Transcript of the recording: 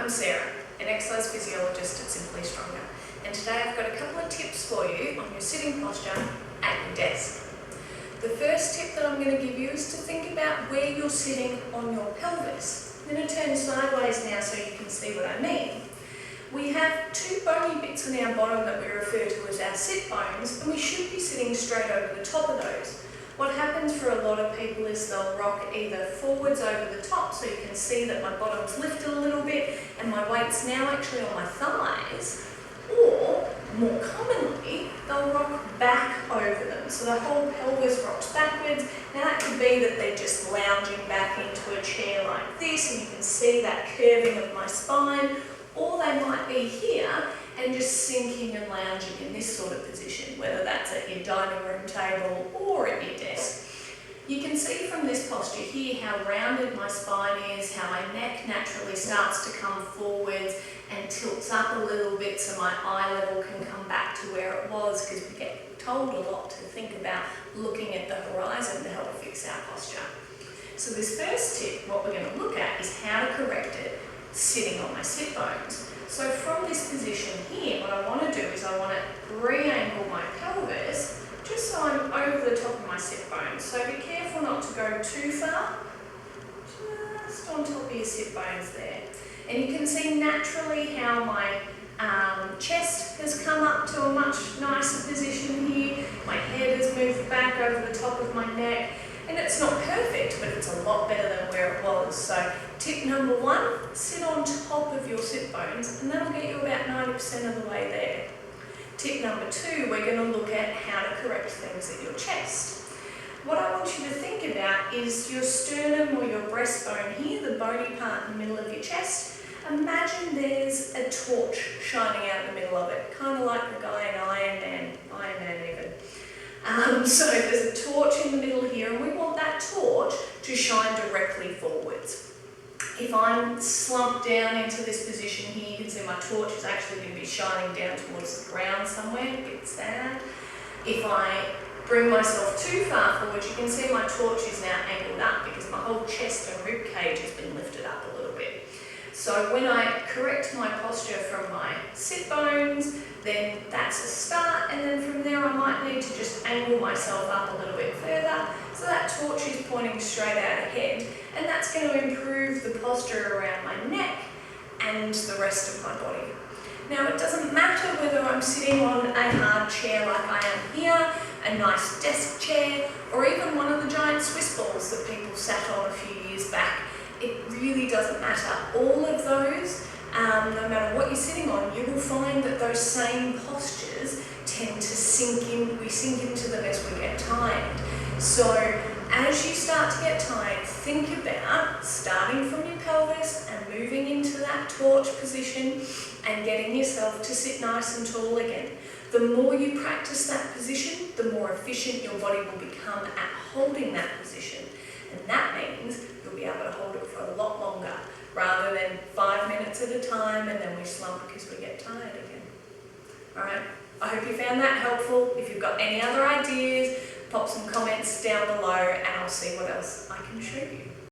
I'm Sarah, an exercise physiologist at Simply Stronger, and today I've got a couple of tips for you on your sitting posture at your desk. The first tip that I'm going to give you is to think about where you're sitting on your pelvis. I'm going to turn sideways now so you can see what I mean. We have two bony bits on our bottom that we refer to as our sit bones, and we should be sitting straight over the top of those. What happens for a lot of people is they'll rock either forwards over the top, so you can see that my bottom's lifted a little bit and my weight's now actually on my thighs, or more commonly, they'll rock back over them. So the whole pelvis rocks backwards. Now that could be that they're just lounging back into a chair like this, and you can see that curving of my spine, or they might be here and just sinking and lounging in this sort of position, whether that's at your dining room table or at your desk. You can see from this posture here how rounded my spine is, how my neck naturally starts to come forwards and tilts up a little bit so my eye level can come back to where it was, because we get told a lot to think about looking at the horizon to help fix our posture. So this first tip, what we're going to look at is how to correct it sitting on my sit bones. So from this position here, what I want to do is I want to re-angle my pelvis just so I'm over the top of my sit bones. So be careful not to go too far, just on top of your sit bones there. And you can see naturally how my chest has come up to a much nicer position here. My head has moved back over the top of my neck. And it's not perfect, but it's a lot better than where it was. So tip number one, sit on top of your sit bones, and that'll get you about 90% of the way there. Tip number two, we're going to look at how to correct things at your chest. What I want you to think about is your sternum or your breastbone here, the bony part in the middle of your chest. Imagine there's a torch shining out in the middle of it, kind of like the guy in Iron Man even. So there's a torch in the middle here, and we want that torch to shine directly forwards. If I'm slumped down into this position here, you can see my torch is actually going to be shining down towards the ground somewhere, a bit sad. If I bring myself too far forward, you can see my torch is now angled up because my whole chest and rib cage has been lifted up a little bit. So when I correct my posture from my sit bones, then that's a start, and then from there I might need to just angle myself up a little bit further so that torch is pointing straight out ahead, and that's going to improve the posture around my neck and the rest of my body. Now it doesn't matter whether I'm sitting on a hard chair like I am here, a nice desk chair, or even one of the giant Swiss balls that people sat on a few years back. It really doesn't matter. All of those, no matter what you're sitting on, you will find that those same postures tend to sink in. We sink into them as we get tired. So as you start to get tired, think about starting from your pelvis and moving into that torch position and getting yourself to sit nice and tall again. The more you practice that position, the more efficient your body will become at holding that position. And that means you'll be able to hold it for a lot longer, rather than 5 minutes at a time and then we slump because we get tired again. Alright, I hope you found that helpful. If you've got any other ideas, pop some comments down below and I'll see what else I can show you.